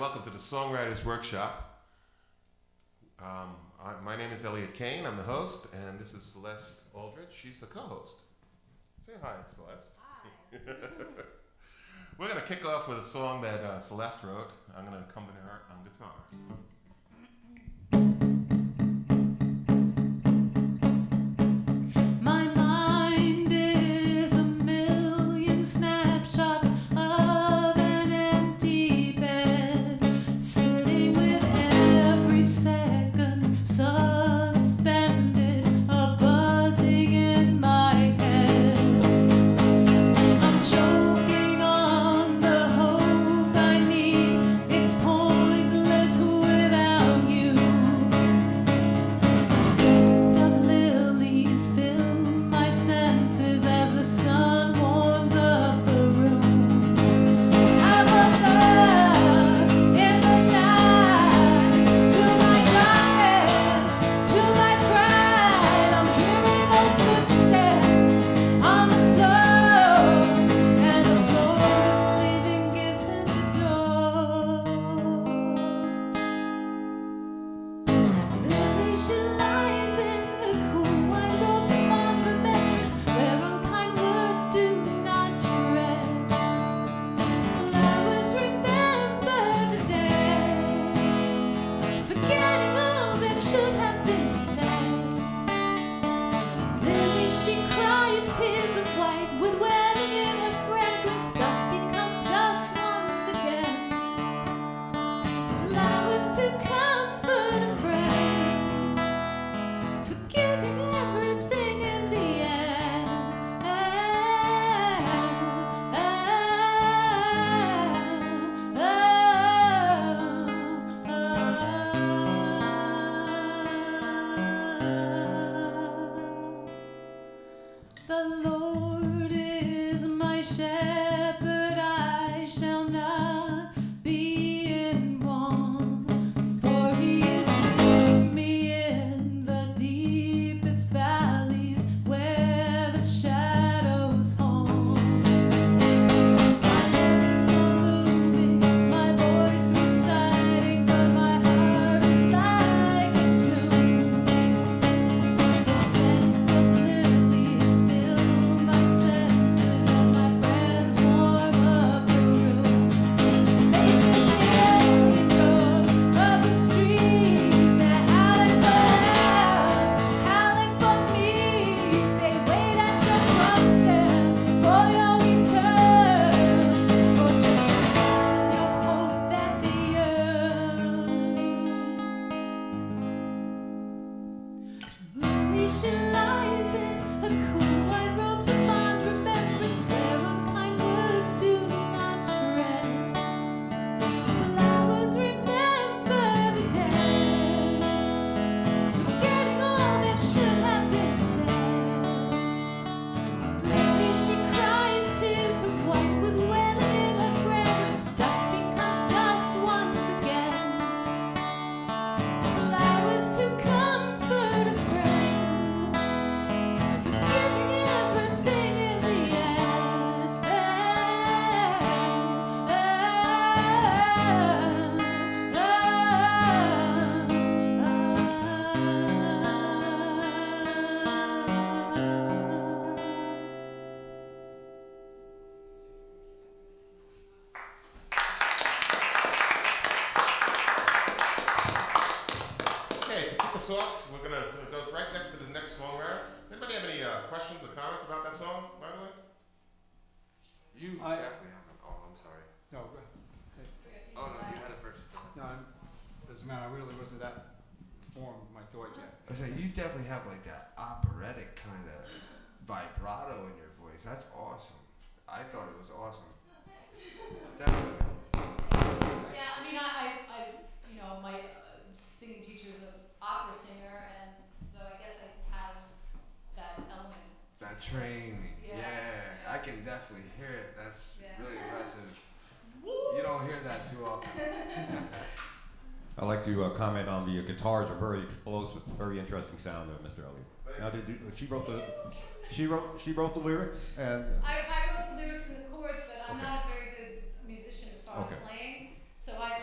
welcome to the Songwriters Workshop. My name is Elliot Kane, I'm the host, and this is Celeste Aldridge, she's the co-host. Say hi, Celeste. Hi. We're going to kick off with a song that Celeste wrote. I'm going to accompany her on guitar. Off. We're going to go right next to the next songwriter. Anybody have any questions or comments about that song, by the way? You definitely have. Oh, I'm sorry. No, go ahead. Oh, no, you had it first. No, doesn't matter. I really wasn't that formed my thought yet. I was like, you definitely have like that operatic kind of vibrato in your voice. That's awesome. I thought it was awesome. Definitely. Yeah, I mean, I you know, my singing teacher is an opera singer, and so I guess I have that element. That training. Yeah. I can definitely hear it. That's really impressive. You don't hear that too often. I'd like to comment on the guitars are very explosive, very interesting sound, Mr. Elliott. Now, she wrote the lyrics, and I wrote the lyrics and the chords, but I'm not a very good musician as far as playing. So when I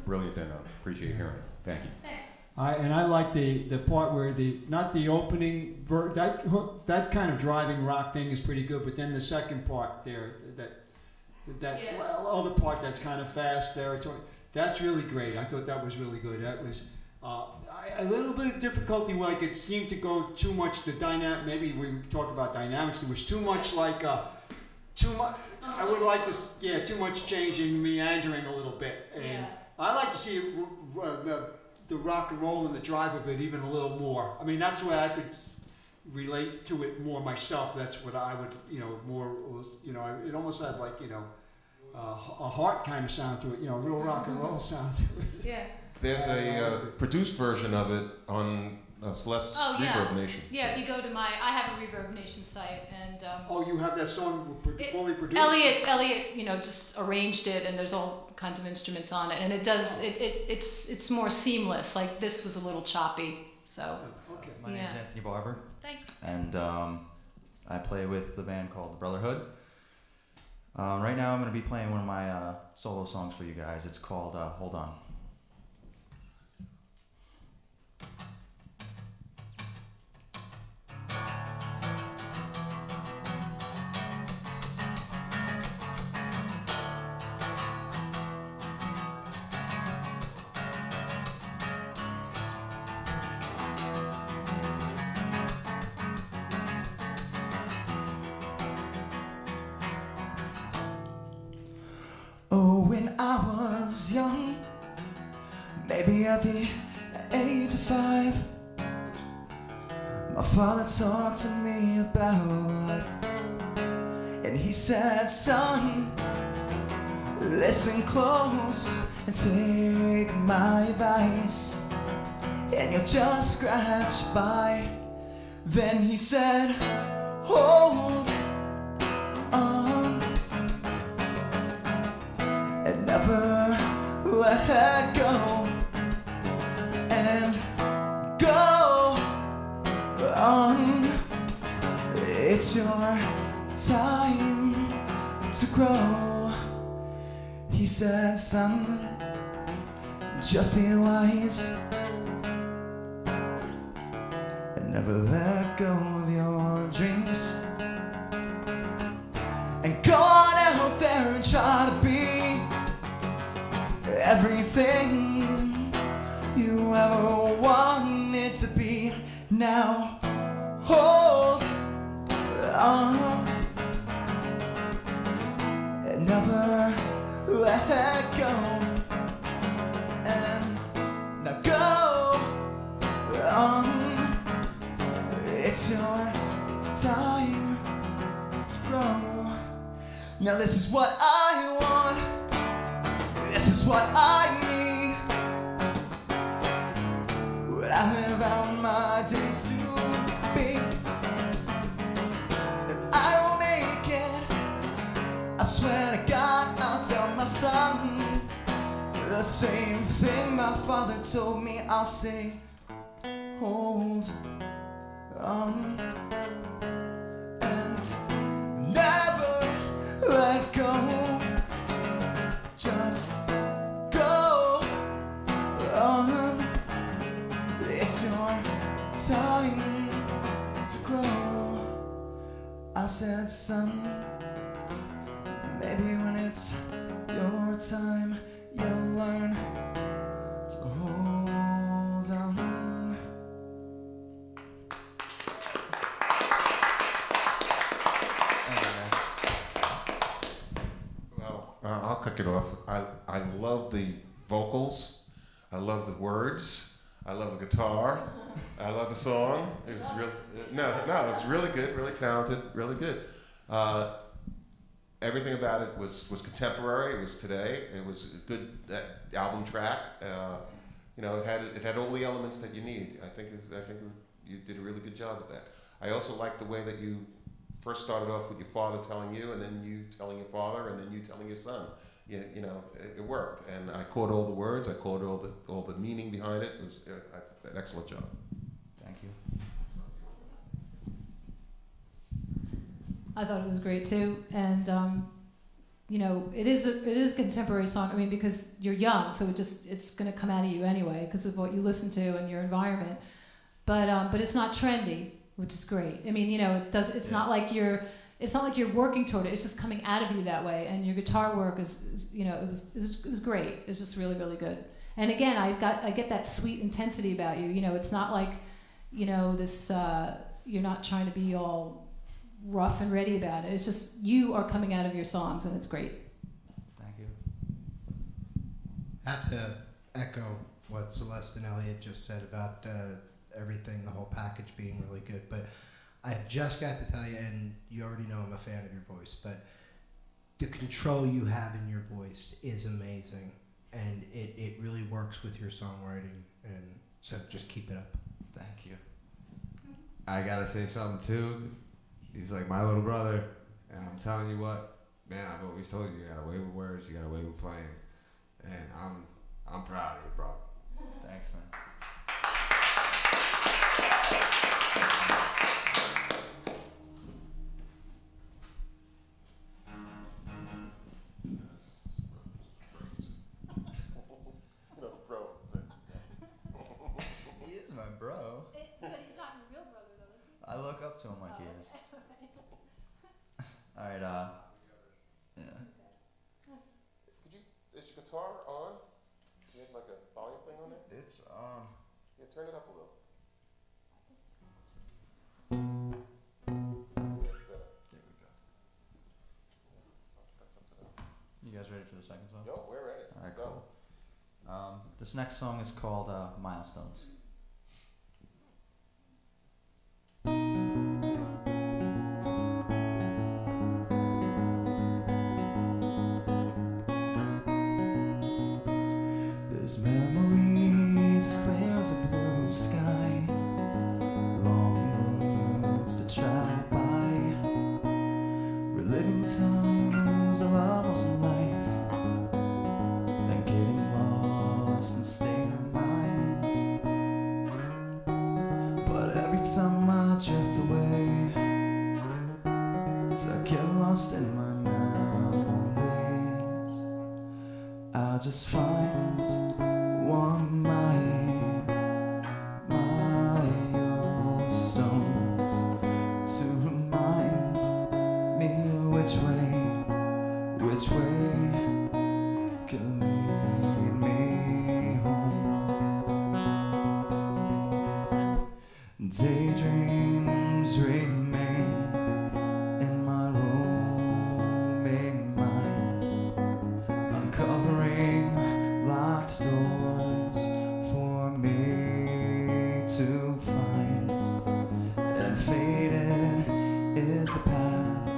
brilliant, and appreciate hearing it. Thank you. Thanks. I like the part where not the opening that kind of driving rock thing is pretty good, but then the second part there Yeah. other part that's kind of fast there, that's really great. I thought that was really good. That was a little bit of difficulty, like it seemed to go too much the dynamic. Maybe we talk about dynamics. There was too much too much. I would like this, too much changing, meandering a little bit, and Yeah. I like to see the rock and roll and the drive of it even a little more. I mean, that's the way I could relate to it more myself. That's what I would, more, it almost had like, a heart kind of sound to it, real rock and roll sound to it. Yeah. There's a produced version of it on Celeste's Reverb Nation. Yeah, if you go to I have a Reverb Nation site, and Oh, you have that song fully produced? Elliot, just arranged it, and there's all kinds of instruments on it, and it does it's more seamless. Like this was a little choppy, so. Okay. My name's Anthony Barber, Thanks. and I play with the band called The Brotherhood. Right now I'm going to be playing one of my solo songs for you guys. It's called Hold On. Oh, when I was young, maybe at the age of 5, my father talked to me about life, and he said, son, listen close and take my advice, and you'll just scratch by. Then he said, hold on and never let go, and go on. It's your time to grow. He said, son, just be wise and never let go of your dreams, and go on out there and try to be everything you ever wanted to be. Now hold on and never let go, and now go on. It's your time to grow. Now this is what I want, this is what I need, what I live out my days to be. If I don't make it, I swear to God I'll tell my son the same thing my father told me. I'll say, hold on and never let go. Just go on. It's your time to grow. I said, son, maybe when it's your time, you'll learn to hold on. Well, I'll kick it off. I love the vocals. I love the words. I love the guitar. I love the song. It was really it was really good, really talented, really good. Everything about it was contemporary. It was today. It was a good album track. It had all the elements that you need. I think you did a really good job of that. I also like the way that you first started off with your father telling you, and then you telling your father, and then you telling your son. It worked, and I caught all the words. I caught all the meaning behind it. It was an excellent job. Thank you. I thought it was great too, and you know, it is a contemporary song. I mean, because you're young, so it's going to come out of you anyway because of what you listen to and your environment. But it's not trendy, which is great. I mean, you know, it's not like you're working toward it. It's just coming out of you that way. And your guitar work is you know, it was great. It was just really, really good. And again, I get that sweet intensity about you. You know, it's not like, you know, this. You're not trying to be all rough and ready about it. It's just you are coming out of your songs, and it's great. Thank you. I have to echo what Celeste and Elliot just said about everything, the whole package being really good. But I just got to tell you, and you already know I'm a fan of your voice, but the control you have in your voice is amazing, and it really works with your songwriting, and so just keep it up. Thank you. I gotta say something too. He's like my little brother, and I'm telling you what, man, I've always told you, you got a way with words, you got a way with playing, and I'm proud of you, bro. Thanks, man. No, bro. He is my bro. But he's not your real brother, though, is he? I look up to him like he is. All right. Yeah. Is your guitar on? Do you have like a volume thing on it? It's Yeah, turn it up a little. There we go. You guys ready for the second song? Yo, we're ready. All right, Go. cool. This next song is called Milestones. There's memories as clear as a blue sky, long roads to travel by, reliving times of almost life, and getting lost in state of minds. But every time I drift away, I get lost in my memories. I just find one milestones to remind me which way can lead me home. Daydreams remain in my roaming mind, uncovering locked doors for me to find. And faded is the path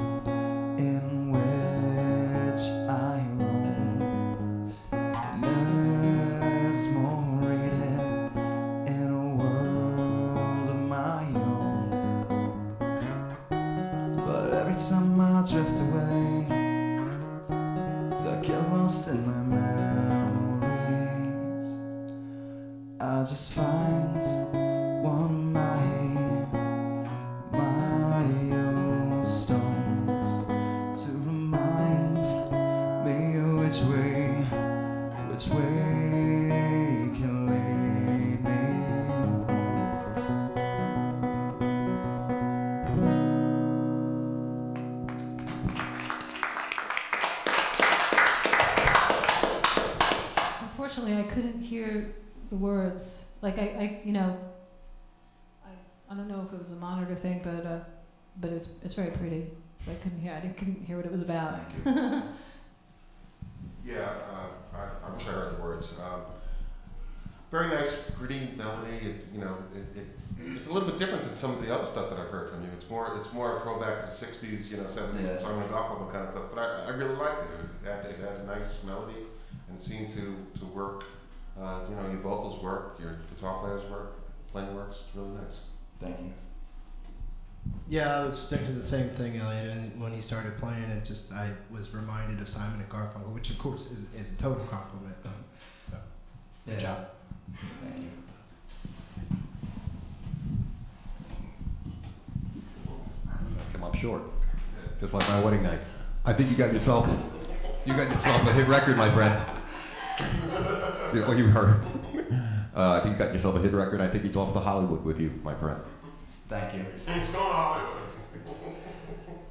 in which I roam, mesmerated in a world of my own. But every time I drift away, I get lost in my memories. I just find one milestones to remind me which way can lead me Unfortunately, I couldn't hear the words. Like I you know, I don't know if it was a monitor thing, but it's very pretty. I couldn't hear what it was about. Thank you. Yeah, I'm sure I heard the words. Very nice, pretty melody. It's a little bit different than some of the other stuff that I've heard from you. It's more a throwback to the '60s, 70s, Yeah. Simon and Garfunkel kind of stuff. But I really liked it. It had a nice melody, and it seemed to work. Your vocals work, your guitar players work, playing works. It's really nice. Thank you. Yeah, I was thinking the same thing, Elliot. And when he started playing, I was reminded of Simon and Garfunkel, which of course is a total compliment. So, good job. Thank you. Come up short, just like my wedding night. I think you got yourself You got yourself a hit record, my friend. Well, you heard. I think you got yourself a hit record. I think he's off to Hollywood with you, my friend. Thank you. He's going to Hollywood.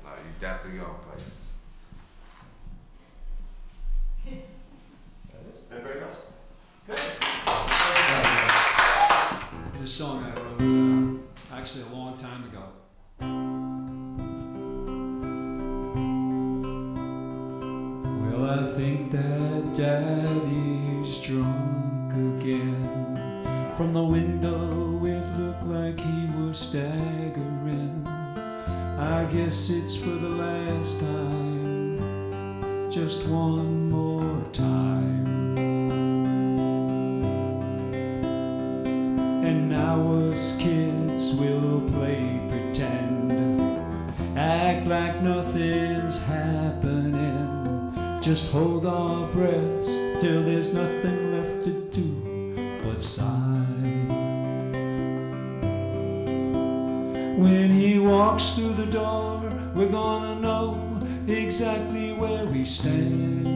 You definitely go places. Anybody else? This song I wrote actually a long time ago. Well, I think that Daddy's drunk again. From the window it looked like he was staggering. I guess it's for the last time, just one more time. And now us kids will play pretend, act like nothing's happening, just hold our breaths till there's nothing left to do but sigh. When he walks through the door, we're gonna know exactly where we stand.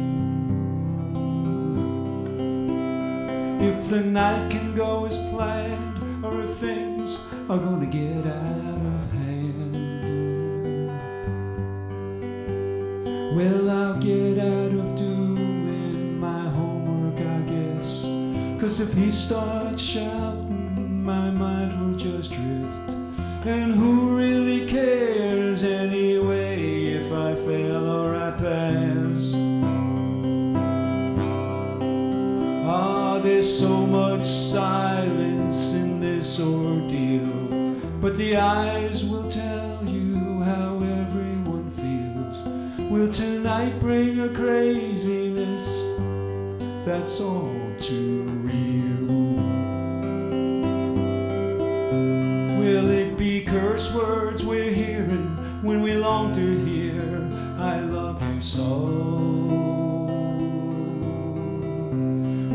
If the night can go as planned, or if things are gonna get out of hand. Well, I'll get out of doing my homework, I guess. 'Cause if he starts shouting, my mind will just drift. And who really cares anyway if I fail or I pass? Ah, there's so much silence in this ordeal, but the eyes will tell you how everyone feels. Will tonight bring a craziness that's all too real? Will it be curse words we're hearing when we long to hear I love you so?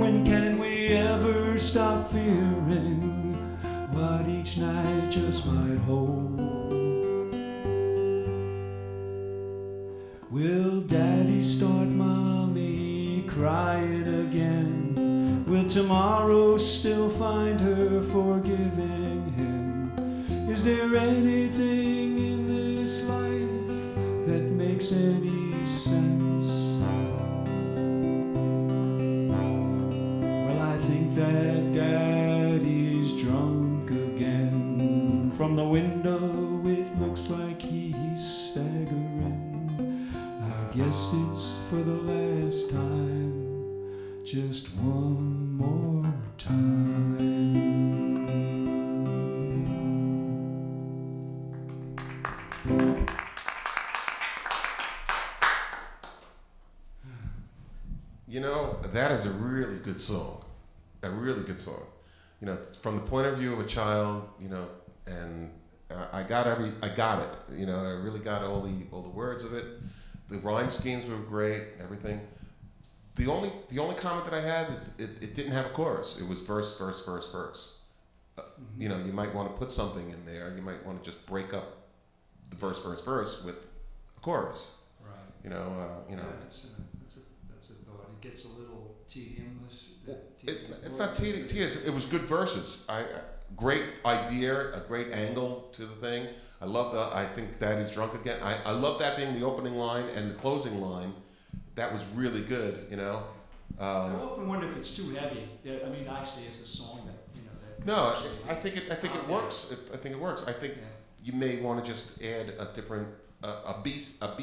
When can we ever stop fearing what each night just might hold? Will Daddy start Mommy crying again? Will tomorrow still find her forgiving him? Is there anything in this life that makes any sense? Well, I think that Daddy's drunk again. From the window it looks like he's staggering. I guess it's for the last time, just one more time. You know, that is a really good song. A really good song. You know, from the point of view of a child, you know, and I got it. You know, I really got all the words of it. The rhyme schemes were great, everything. The only comment that I had is it didn't have a chorus. It was verse, verse, verse, verse. You know, you might want to put something in there. You might want to just break up the verse, verse, verse with a chorus. Right. You know. Yeah, that's a thought. It gets a little tedious. It's not tedious. It was good verses. Great idea, a great angle to the thing. I think Daddy's drunk again. I love that being the opening line and the closing line. That was really good, you know. I often wonder if it's too heavy. I mean, actually, as a song that That no, I think it works. I think it works. I think you may want to just add a different a B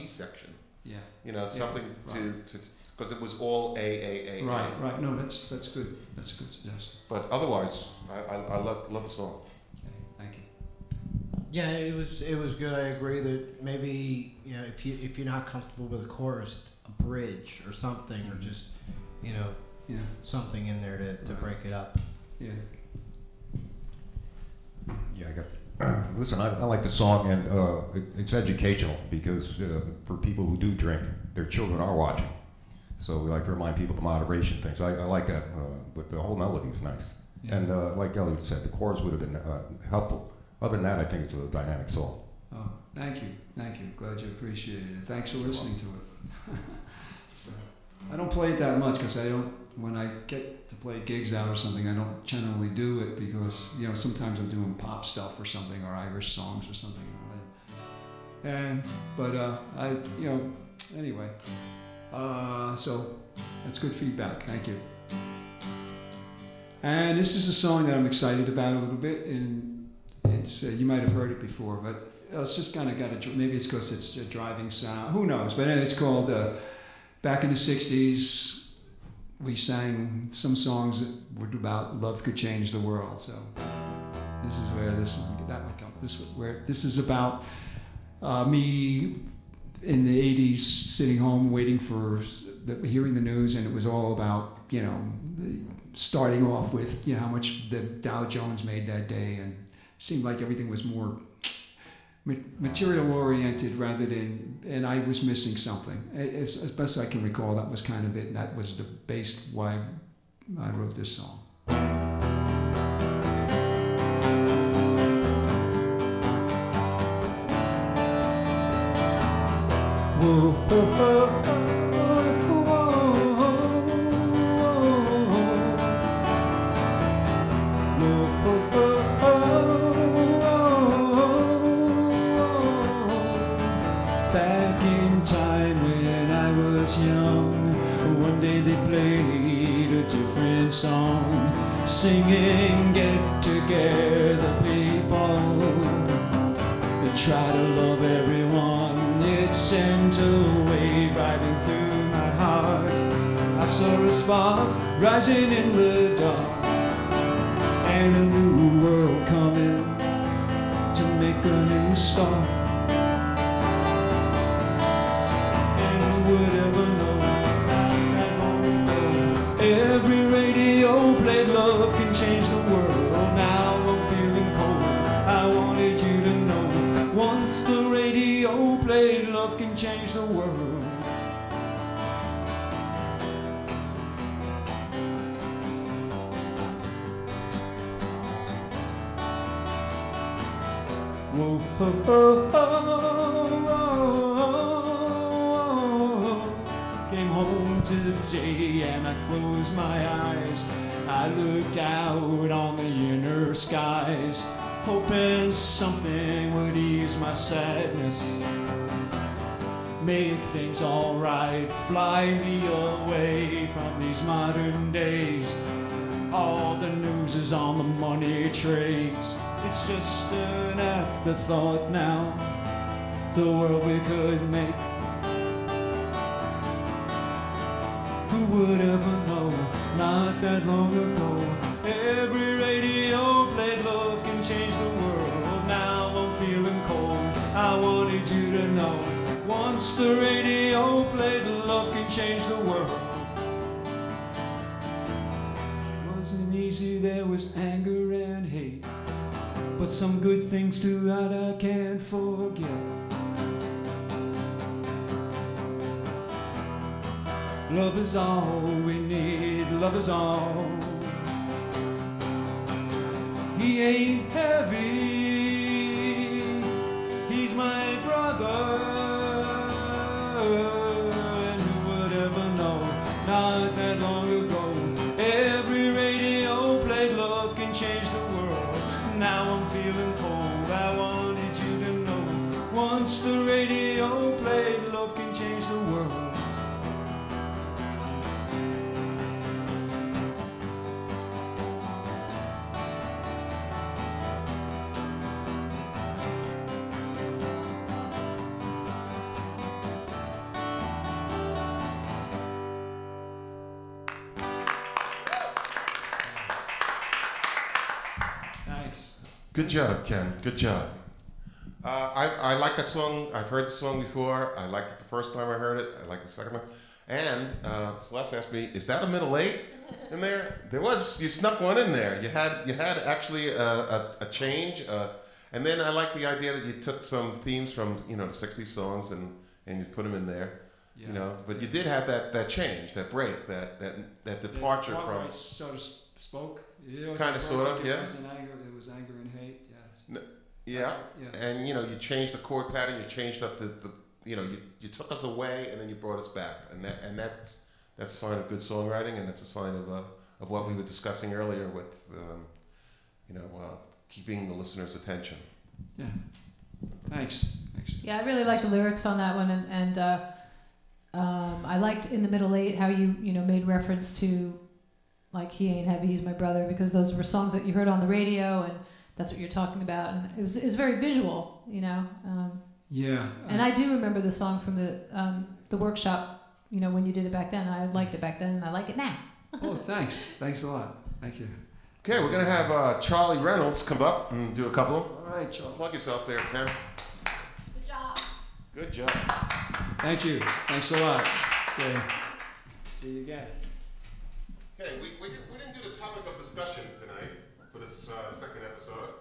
section. Yeah. You know, something to because it was all A. Right. No, that's good. That's a good suggestion. But otherwise, I love the song. Okay, thank you. Yeah, it was good. I agree that maybe if you're not comfortable with a chorus, a bridge or something, or just something in there to break it up. Yeah. Yeah, I got. Listen, I like the song, and it's educational because for people who do drink, their children are watching. So we like to remind people the moderation thing. So I like that, but the whole melody was nice. Yeah. And like Elliot said, the chorus would have been helpful. Other than that, I think it's a dynamic song. Oh, thank you. Glad you appreciated it. Thanks for listening to it. So, I don't play it that much because I don't. When I get to play gigs out or something, I don't generally do it because sometimes I'm doing pop stuff or something or Irish songs or something. Anyway. So that's good feedback. Thank you. And this is a song that I'm excited about a little bit, and it's you might have heard it before, but it's just kind of got maybe it's because it's a driving sound. Who knows? But anyway, it's called. Back in the '60s, we sang some songs that were about love could change the world. So this is where this is about me in the '80s sitting home waiting for hearing the news, and it was all about starting off with how much the Dow Jones made that day, and it seemed like everything was more material oriented rather than, and I was missing something. As best I can recall, that was kind of it, and that was the base why I wrote this song. Whoa, whoa, whoa, back in time when I was young, one day they played a different song, singing get together people, they try to love everyone. It sent a wave riding through my heart. I saw a spark rising in the dark, and a new world coming to make a new start. Every radio played love can change the world. Now I'm feeling cold. I wanted you to know. Once the radio played love can change the world. Whoa, ho, ho, ho, ho. Came home today and I closed my eyes. I looked out on the inner skies, hoping something would ease my sadness, make things alright, fly me away from these modern days. All the news is on the money trains. It's just an afterthought now, the world we could make. Who would ever know, not that long ago, every radio played love can change the world. Now I'm feeling cold, I wanted you to know. Once the radio played love can change the world. Wasn't easy, there was anger and hate, but some good things too that I can't forget. Love is all we need, love is all. He ain't heavy, he's my brother. And who would ever know, not that long ago, every radio played love can change the world. Now I'm feeling cold, I wanted you to know. Once the radio played love can change the world. Good job, Ken. Good job. I like that song. I've heard the song before. I liked it the first time I heard it. I liked it the second time. And Celeste asked me, "Is that a middle eight in there?" There was. You snuck one in there. You had actually a change. And then I like the idea that you took some themes from the '60s songs and you put them in there. Yeah. But you did have that change, that break, that departure from. Sort of spoke. Kind of, sort of, yeah. It was anger and hate. Yes. Yeah. And you changed the chord pattern. You changed up the you took us away and then you brought us back, and that's a sign of good songwriting, and that's a sign of what we were discussing earlier with keeping the listener's attention. Yeah. Thanks. Yeah, I really like the lyrics on that one, and I liked in the middle eight how you made reference to like he ain't heavy, he's my brother, because those were songs that you heard on the radio, and that's what you're talking about, and it was very visual, Yeah. And I do remember the song from the workshop, when you did it back then. I liked it back then, and I like it now. Oh, thanks. Thanks a lot. Thank you. Okay, we're gonna have Charlie Reynolds come up and do a couple. All right, Charlie. Plug yourself there, Ken. Good job. Good job. Thank you. Thanks a lot. Okay. See you again. Okay, we didn't do the topic of discussion tonight for this second episode.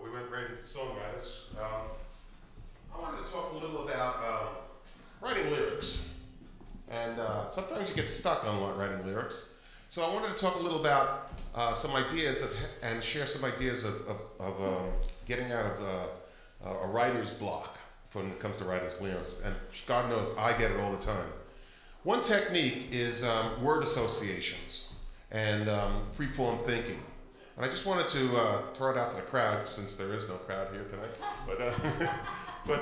We went right into Songwriters. I wanted to talk a little about writing lyrics. And sometimes you get stuck on writing lyrics. So I wanted to talk a little about some ideas and share some ideas of getting out of a writer's block when it comes to writing lyrics. And God knows I get it all the time. One technique is word associations and free-form thinking. And I just wanted to throw it out to the crowd, since there is no crowd here tonight. But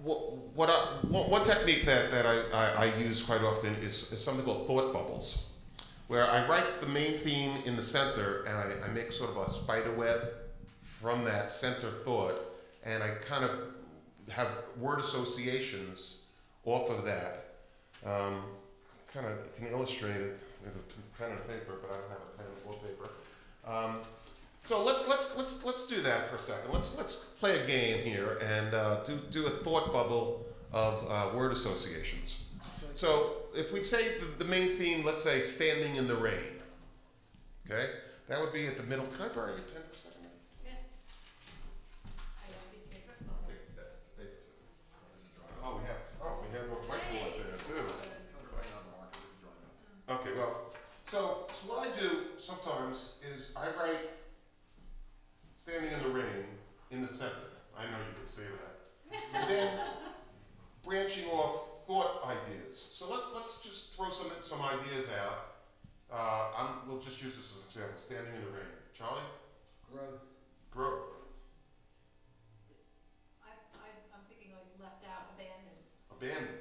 one technique that I use quite often is something called thought bubbles, where I write the main theme in the center and I make sort of a spider web from that center thought, and I kind of have word associations off of that. Kind of can illustrate it with a pen and paper, but I don't have a pen or paper. So let's do that for a second. Let's play a game here and do a thought bubble of word associations. So if we say the main theme, let's say standing in the rain. Okay, that would be at the middle. Can I borrow your pen for a second? Yeah. I got a piece of paper. I'll take that paper too. Oh, we have a whiteboard there too. Okay, well, so what I do sometimes is I write standing in the rain in the center. I know you can see that. And then branching off thought ideas. So let's just throw some ideas out. We'll just use this as an example. Standing in the rain. Charlie? Growth. I'm thinking like left out, abandoned. Abandoned.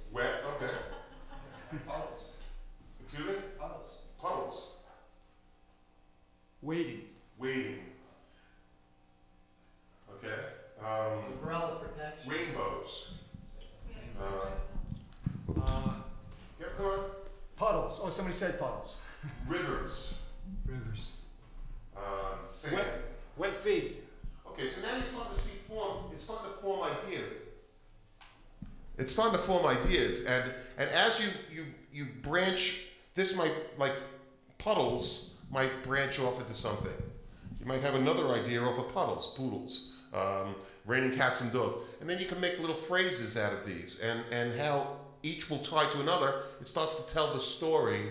Wet, okay. Puddles. Excuse me? Puddles. Waiting. Okay. Umbrella protection. Rainbows. Yep, go on. Puddles. Oh, somebody said puddles. Rivers. Sand. Wet feet. Okay, so now you're starting to see form. It's starting to form ideas. It's starting to form ideas, and as you branch, this might, like puddles, might branch off into something. You might have another idea off of puddles, poodles, raining cats and dogs, and then you can make little phrases out of these, and how each will tie to another. It starts to tell the story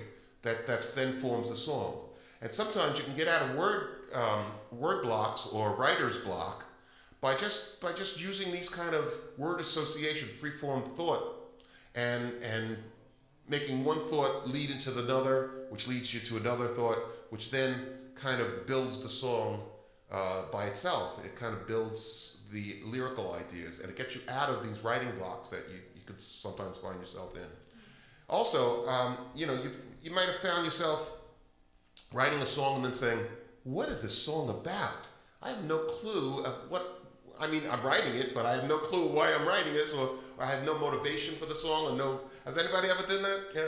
that then forms the song. And sometimes you can get out of word blocks or writer's block by just using these kind of word association, free-form thought, and making one thought lead into another, which leads you to another thought, which then kind of builds the song by itself. It kind of builds the lyrical ideas, and it gets you out of these writing blocks that you could sometimes find yourself in. Also, you might have found yourself writing a song and then saying, what is this song about? I have no clue of what. I mean, I'm writing it, but I have no clue why I'm writing it, or I have no motivation for the song, or no. Has anybody ever done that? Yeah,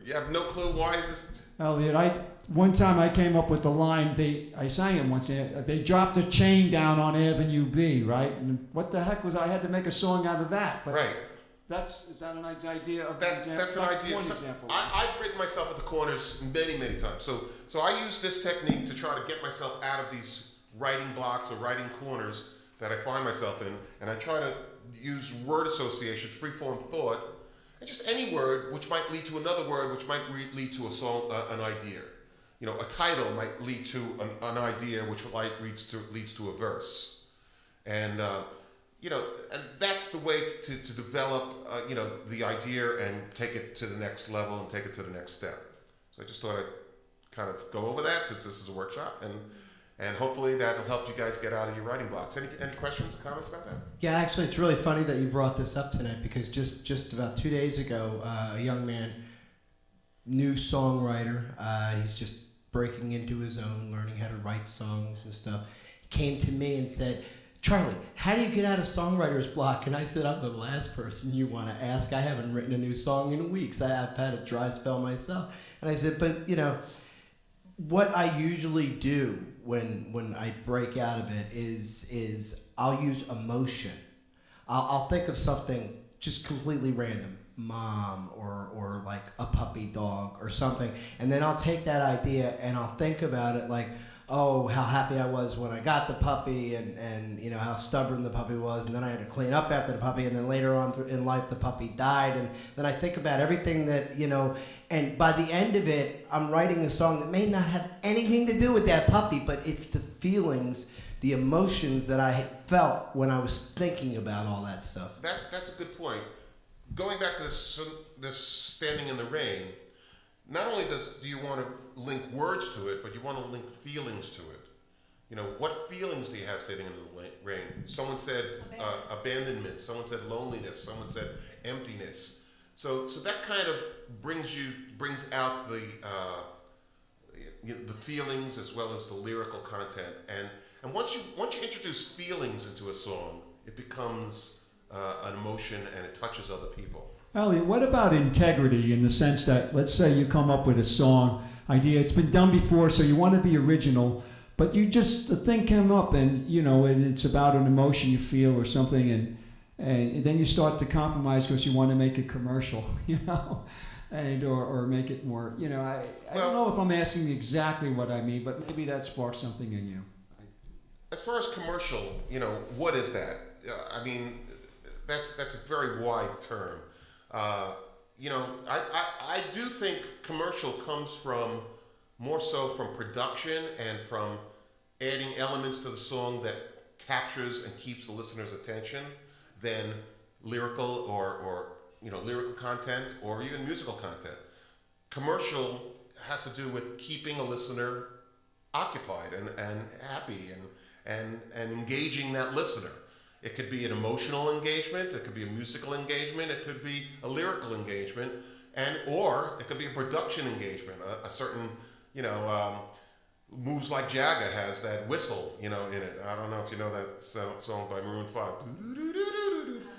you have no clue why this. Elliot, one time I came up with the line, I sang it once, they dropped a chain down on Avenue B, right? And what the heck I had to make a song out of that. But right. Is that an idea of that's an idea. One example. I've written myself at the corners many times. So I use this technique to try to get myself out of these writing blocks or writing corners that I find myself in, and I try to use word association, free-form thought, and just any word which might lead to another word, which might lead to a song, an idea. a title might lead to an idea, which leads to a verse, and and that's the way to develop the idea and take it to the next level and take it to the next step. So I just thought I'd kind of go over that since this is a workshop, and hopefully that'll help you guys get out of your writing blocks. Any questions or comments about that? Yeah, actually, it's really funny that you brought this up tonight because just about 2 days ago, a young man, new songwriter, he's just breaking into his own, learning how to write songs and stuff, came to me and said, Charlie, how do you get out of songwriter's block? And I said, I'm the last person you want to ask. I haven't written a new song in weeks. I've had a dry spell myself. And I said, but what I usually do when I break out of it is I'll use emotion. I'll think of something just completely random, mom or like a puppy dog or something, and then I'll take that idea and I'll think about it like, oh, how happy I was when I got the puppy and how stubborn the puppy was, and then I had to clean up after the puppy, and then later on in life the puppy died, and then I think about everything that, and by the end of it, I'm writing a song that may not have anything to do with that puppy, but it's the feelings, the emotions that I felt when I was thinking about all that stuff. That's a good point. Going back to this standing in the rain, not only do you want to link words to it, but you want to link feelings to it. What feelings do you have standing in the rain? Someone said abandonment. Someone said loneliness. Someone said emptiness. So that kind of brings out the feelings as well as the lyrical content. And once you introduce feelings into a song, it becomes an emotion and it touches other people. Elliot, what about integrity in the sense that, let's say you come up with a song idea, it's been done before, so you want to be original, but the thing came up and, and it's about an emotion you feel or something, and then you start to compromise because you want to make it commercial, and or make it more, I don't know if I'm asking exactly what I mean, but maybe that sparks something in you. As far as commercial, what is that? That's a very wide term. I do think commercial comes from more so from production and from adding elements to the song that captures and keeps the listener's attention than lyrical or lyrical content or even musical content. Commercial has to do with keeping a listener occupied and happy and engaging that listener. It could be an emotional engagement, it could be a musical engagement, it could be a lyrical engagement, or it could be a production engagement. A certain, Moves Like Jagger has that whistle, in it. I don't know if you know that song by Maroon 5.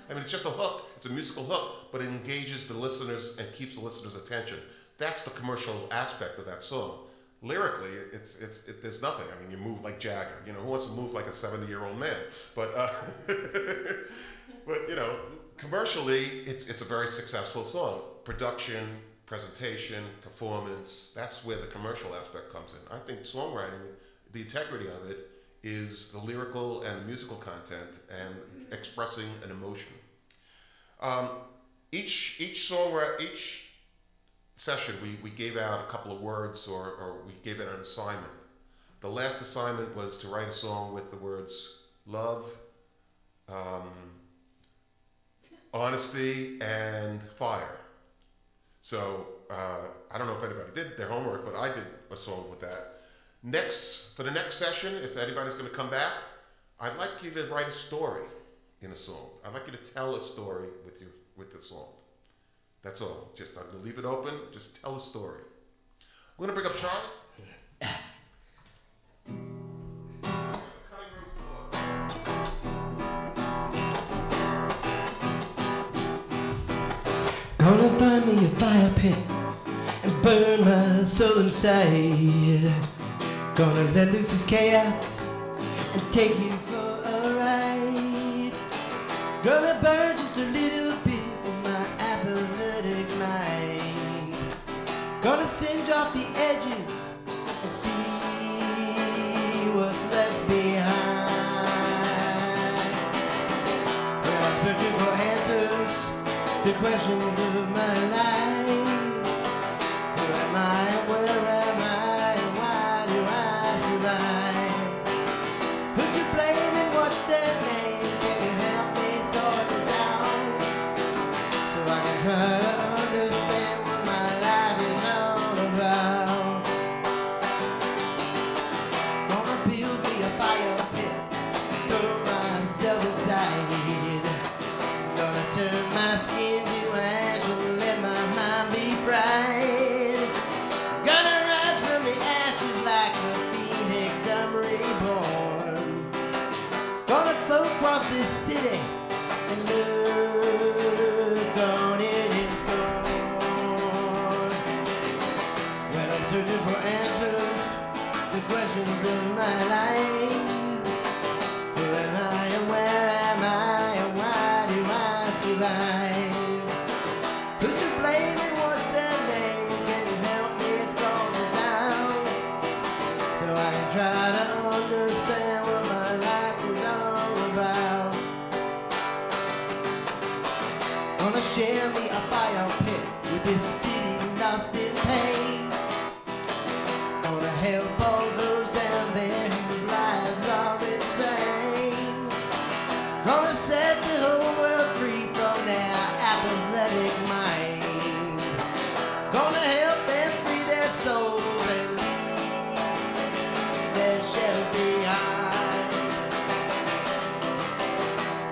It's just a hook. It's a musical hook, but it engages the listeners and keeps the listener's attention. That's the commercial aspect of that song. Lyrically, there's nothing. You move like Jagger. Who wants to move like a 70-year-old man? But commercially, it's a very successful song. Production, presentation, performance, that's where the commercial aspect comes in. I think songwriting, the integrity of it is the lyrical and the musical content and expressing an emotion. Each session, we gave out a couple of words or we gave it an assignment. The last assignment was to write a song with the words love, honesty, and fire. So I don't know if anybody did their homework, but I did a song with that. For the next session, if anybody's going to come back, I'd like you to write a story in a song. I'd like you to tell a story with the song. That's all. I'm going to leave it open. Just tell a story. We're going to bring up Charlie. Cutting room floor. Gonna find me a fire pit and burn my soul inside. Gonna let loose this chaos and take you for a ride. Gonna burn just a little bit of my apathetic mind. Gonna singe off the edges and see what's left behind. Well, I'm searching for answers to questions of my life. Where am I? Where am I? build me a fire pit with this city lost in pain. Gonna help all those down there whose lives are insane. Gonna set the whole world free from their apathetic mind. Gonna help them free their souls and leave their shells behind.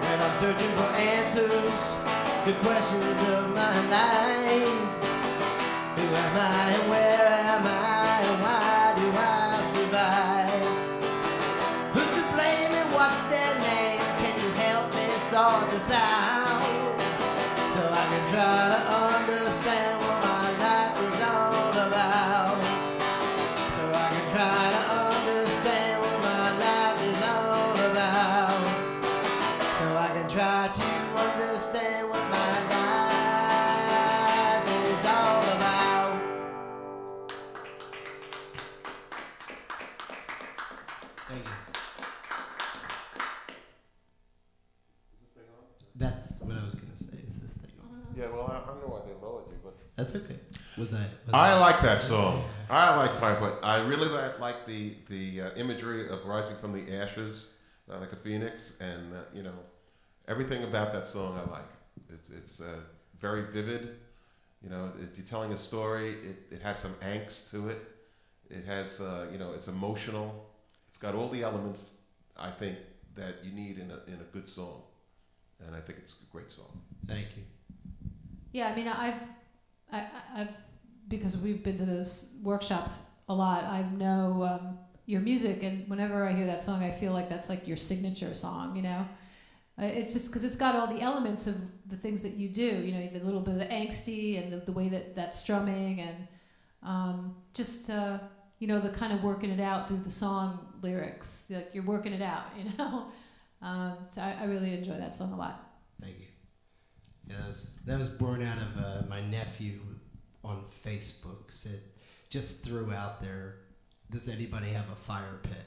When I'm searching for answers to questions of my life, who am I and where am I and why do I survive? Who's to blame and what's their name? Can you help me sort this out? So I can try to understand what my life is all about. So I can try to understand what my life is all about. So I can try to understand what my life is all about. Thank you. Is this thing on? That's what I was gonna say. Is this thing on? Yeah, well, I don't know why they lowered you, but That's okay. Was I? I like that song. I like Pipeline. I really like the imagery of rising from the ashes, like a phoenix, and you know, everything about that song I like. It's very vivid. You know, you're telling a story. It has some angst to it. It has you know, it's emotional. It's got all the elements I think that you need in a good song, and I think it's a great song. Thank you. Yeah, I mean, I've because we've been to those workshops a lot. I know your music, and whenever I hear that song, I feel like that's like your signature song. You know, it's just because it's got all the elements of the things that you do. You know, the little bit of the angsty and the way that strumming and just you know, the kind of working it out through the song lyrics. Like you're working it out. You know, so I really enjoy that song a lot. Thank you. Yeah, that was born out of my nephew on Facebook said, just threw out there, does anybody have a fire pit?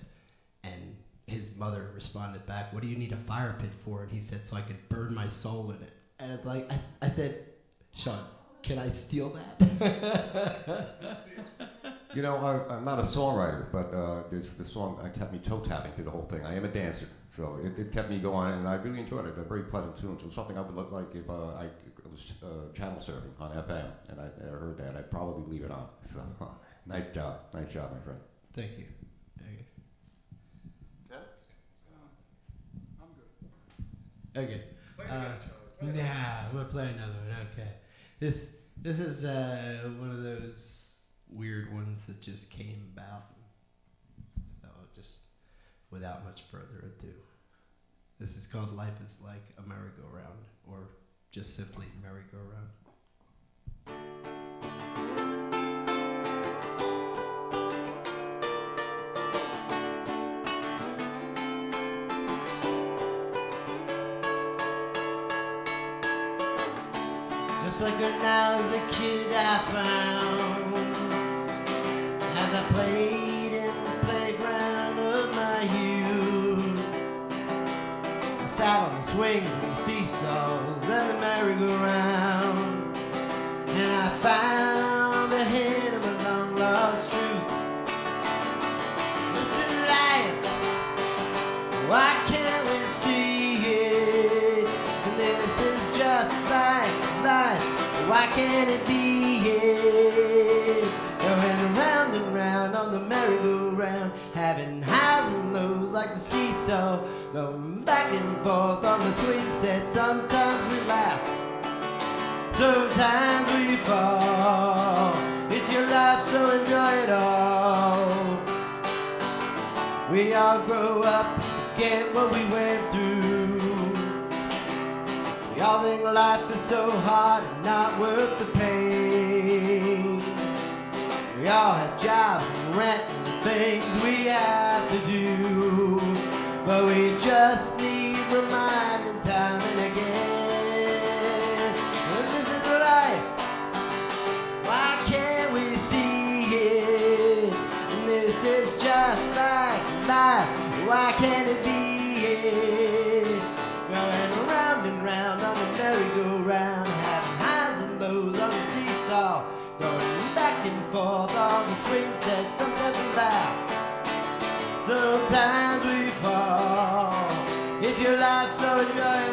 And his mother responded back, what do you need a fire pit for? And he said, so I could burn my soul in it. And like I said, Sean, can I steal that? You know, I'm not a songwriter, but this song kept me toe tapping through the whole thing. I am a dancer, so it kept me going, and I really enjoyed it. They're very pleasant tunes. It was something I would look like if I was channel surfing on FM, and I heard that. I'd probably leave it on. So, nice job, my friend. Thank you. Okay. I'm good. Okay. Play it again, Charlie. Play it I'm gonna play another one. Okay. This is one of those weird ones that just came about. So just without much further ado, this is called "Life Is Like a Merry-Go-Round," or just simply "Merry-Go-Round." Just like when I was a kid, I found as I played in the playground of my youth, I sat on the swings and the seesaws and the merry-go-round, and I found a hint of a long lost truth. This is life. Why can't we see it? And this is just like life. Why can't it be it? Going round and round on the merry-go-round, having highs and lows like the seesaw, going back and forth on the swing set. Sometimes we laugh, sometimes we fall. It's your life, so enjoy it all. We all grow up, forget what we went through. We all think life is so hard and not worth the pain. We all have jobs and rent and things we have to do, but we just need reminding time and again. Well, this is life. Why can't we see it? And this is just like life. Why can't it be it? Going round and round on the merry-go-round, having highs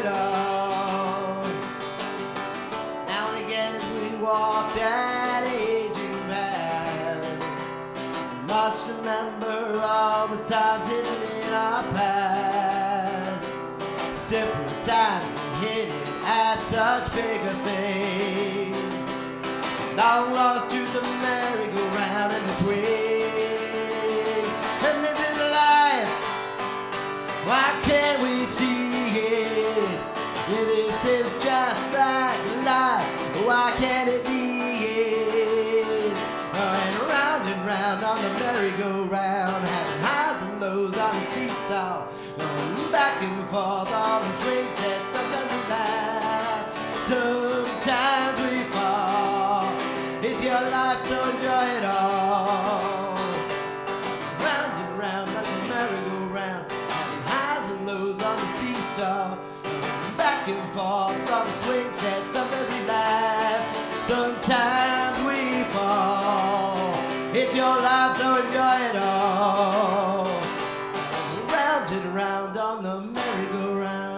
on. Now and again as we walk that aging path, we must remember all the times hidden in our past. Simple times hidden at such bigger things. Long lost to the merry-go-round and the swing. And this is life. Why can't we see it? Yeah, this is just like life. Why can't it be it? And round on the merry-go-round, having highs and lows on the seesaw, going back and forth on the swing set. Sometimes we laugh, sometimes we fall. It's your life, so enjoy it all. Round and round like a merry-go-round, having highs and lows on the seesaw, back and forth on the swing set. Sometimes we laugh, sometimes we fall. It's your life, so enjoy it all. Round and round on the merry-go-round.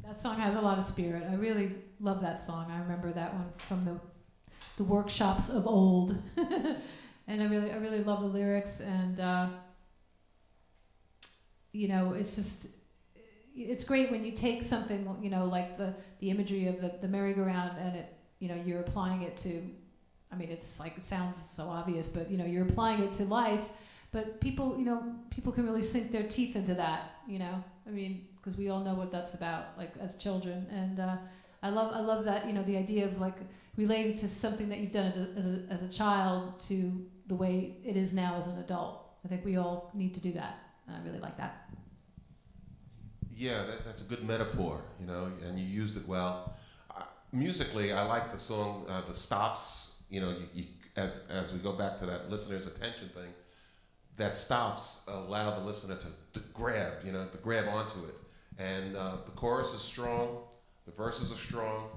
That song has a lot of spirit. I really love that song. I remember that one from the workshops of old, and I really love the lyrics. And you know, it's great when you take something, you know, like the imagery of the merry-go-round, and it, you know, you're applying it to. I mean, it's like, it sounds so obvious, but you know, you're applying it to life. But people, you know, people can really sink their teeth into that. You know, I mean, because we all know what that's about, like as children. And I love that, you know, the idea of like relating to something that you've done as a child to the way it is now as an adult. I think we all need to do that. And I really like that. Yeah, that's a good metaphor, you know, and you used it well. Musically, I like the song, the stops. You know, as we go back to that listener's attention thing, that stops allow the listener to grab, you know, to grab onto it. And the chorus is strong, the verses are strong.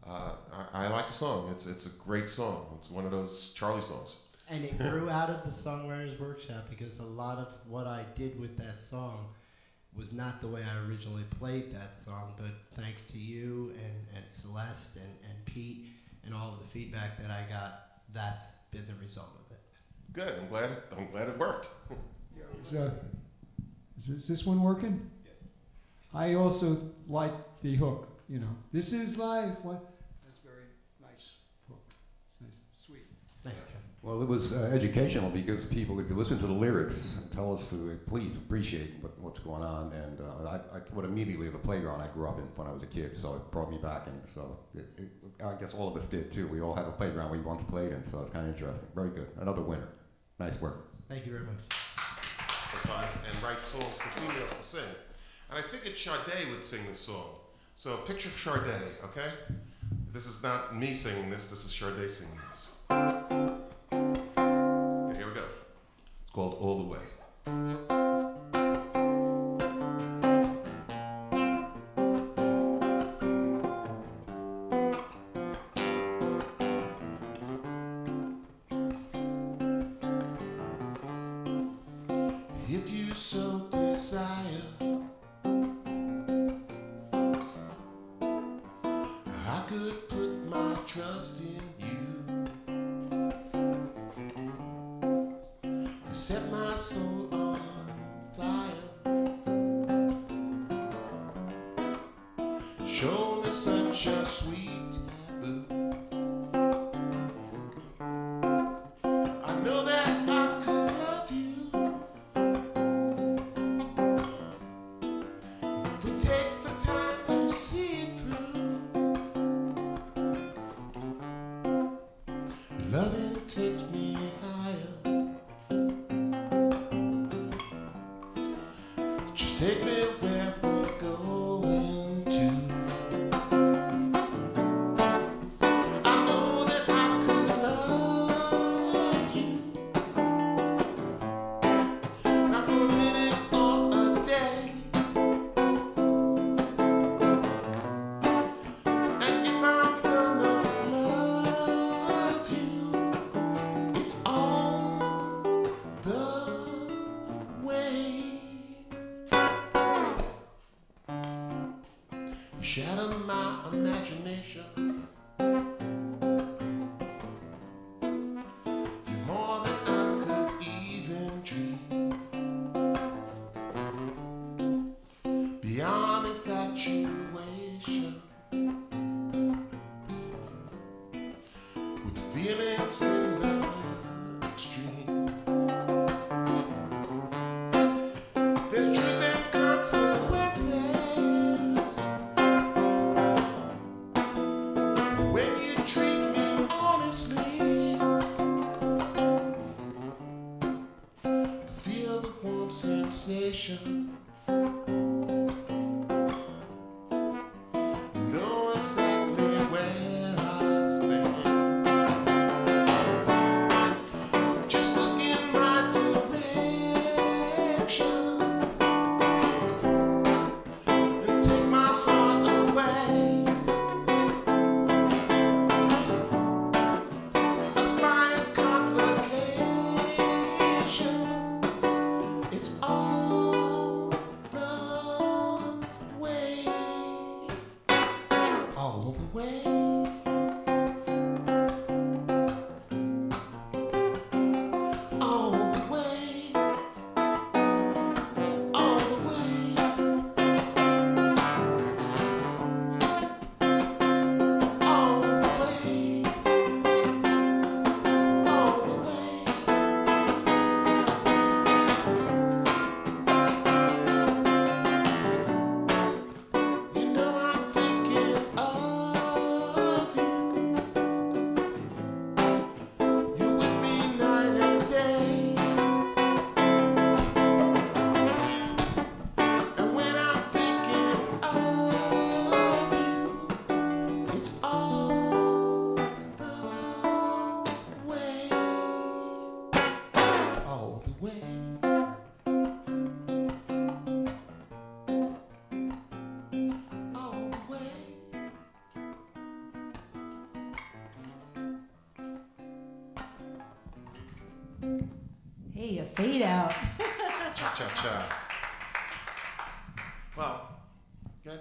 I like the song. It's a great song. It's one of those Charlie songs. And it grew out of the Songwriters Workshop because a lot of what I did with that song was not the way I originally played that song, but thanks to you and Celeste and Pete and all of the feedback that I got, that's been the result of it. Good. I'm glad it worked. Is this one working? Yes. I also like the hook, you know. This is life. What? That's very nice hook. It's nice, sweet. Thanks, Ken. Well, it was educational because people, if you listen to the lyrics, tell us to please appreciate what's going on. And I would immediately have a playground I grew up in when I was a kid, so it brought me back. And so I guess all of us did too. We all had a playground we once played in, so it's kind of interesting. Very good. Another winner. Nice work. Thank you very much. Sometimes, and write songs for females to sing. And I figured Sade would sing this song. So picture Sade, okay? This is not me singing this. This is Sade singing this. Okay, here we go. It's called All the Way. If you so desire, I could put my trust in you. You set my soul on fire, show me such a sweet taboo. I know that I could love you. We take the time to see it through. Loving takes me higher. Just take me where we're going to. I know that I could love you, not for a minute or a day. And if I'm gonna love you, it's all You shatter my imagination. You're more than I could even dream. Beyond infatuation, with feelings in the extreme. There's truth and consequences when you treat me honestly. Feel the warm sensation. Know exactly where I stand. Just look in my direction and take my heart away. Aspire complication. It's all the way. All the way. All the way. All the way. All the way. All the way. You know I'm thinking of you. You're with me night and day. And when I'm thinking of you, it's all the way. All the way. All the way. Hey, a fade out. Cha cha cha. Well, good.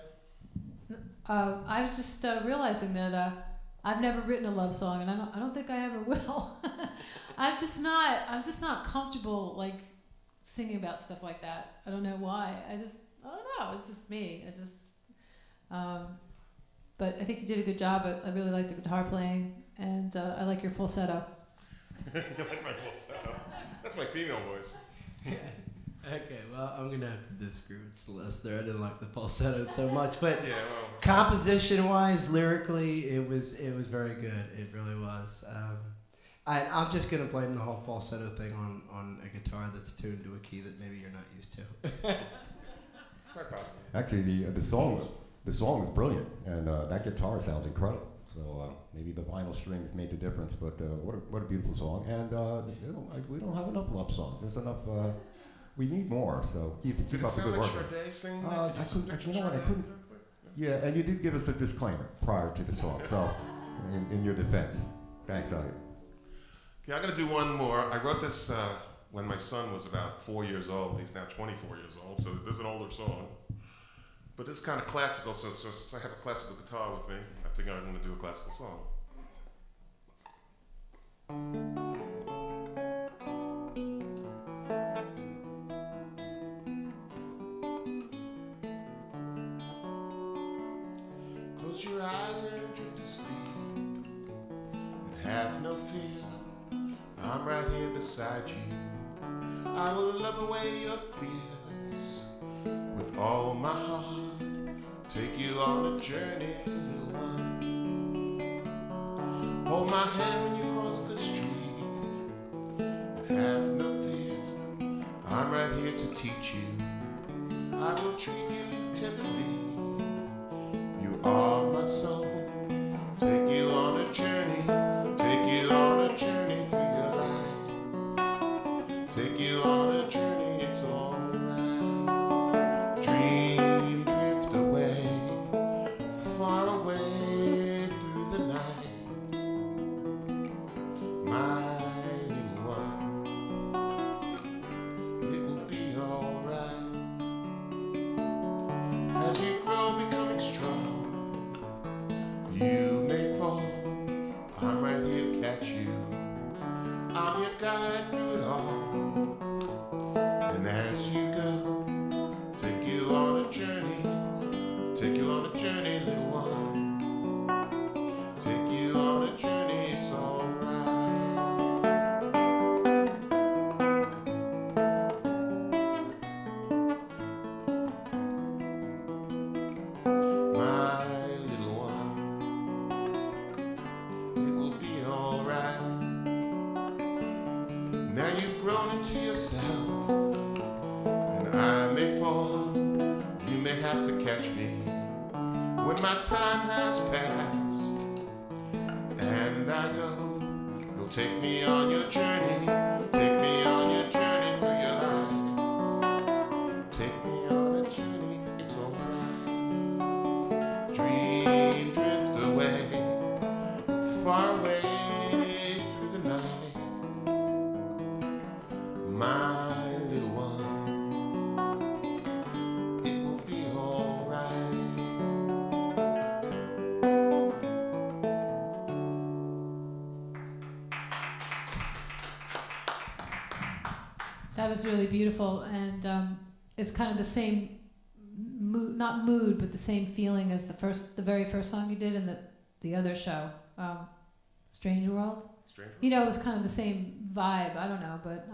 I was just realizing that I've never written a love song, and I don't think I ever will. I'm just not comfortable like singing about stuff like that. I don't know why. I don't know. It's just me. But I think you did a good job. I really like the guitar playing, and I like your falsetto. You like my falsetto? That's my female voice. Okay, well, I'm gonna have to disagree with Celeste there. I didn't like the falsetto so much, but Yeah, well. composition-wise, lyrically, it was very good. It really was. I'm just gonna blame the whole falsetto thing on a guitar that's tuned to a key that maybe you're not used to. Quite possible. Actually, the song is brilliant, and that guitar sounds incredible. So maybe the vinyl strings made the difference, but what a beautiful song. And we don't have enough love songs. There's enough. We need more. So keep Did it up the sound good like work. Sade singing? You know what? I couldn't. Yeah, and you did give us a disclaimer prior to the song. So, in your defense, thanks, Elliot. Okay, I'm gonna do one more. I wrote this when my son was about 4 years old. He's now 24 years old, so this is an older song. But it's kind of classical, so since I have a classical guitar with me, I figured I'm gonna do a classical song. Close your eyes and drift to sleep, and have no fear. I'm right here beside you. I will love away your fears with all my heart. Take you on a journey, little one. Hold my hand when you cross the street, and have no fear. I'm right here to teach you. I will treat you tenderly. You are my soul. Take you on a journey. Take you on a journey through your life. Take you on a journey, it's alright. Dream, drift away, far away through the night. My little one, it will be alright. As you grow, becoming strong. grown into yourself, and I may fall, you may have to catch me when my time has passed and I go. You'll take me on your journey, take me on your journey through your life. Take me on a journey, it's alright. Dream drift away, far away through the night. My little one, it will be alright. That was really beautiful, and it's kind of the same mood, not mood, but the same feeling as the very first song you did in the other show, Strange World. Strange You know, it was kind of the same vibe. I don't know, but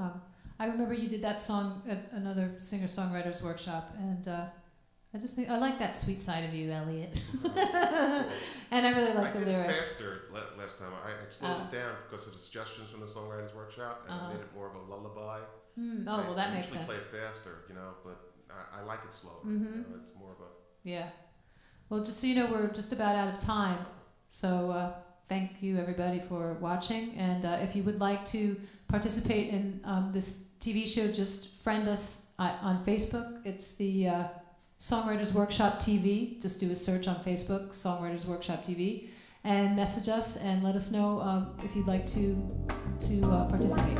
I remember you did that song at another singer-songwriters workshop, and I just think I like that sweet side of you, Elliot. And I really like the lyrics. I did it faster last time. I slowed it down because of the suggestions from the Songwriters Workshop, and I made it more of a lullaby. Oh, well, that makes I sense. usually play it faster, you know, but I like it slower. Mhm. You know, it's more of a... Yeah. Well, just so you know, we're just about out of time. So thank you, everybody, for watching. And if you would like to participate in this TV show, just friend us on Facebook. It's the Songwriters Workshop TV. Just do a search on Facebook, Songwriters Workshop TV, and message us and let us know if you'd like to participate.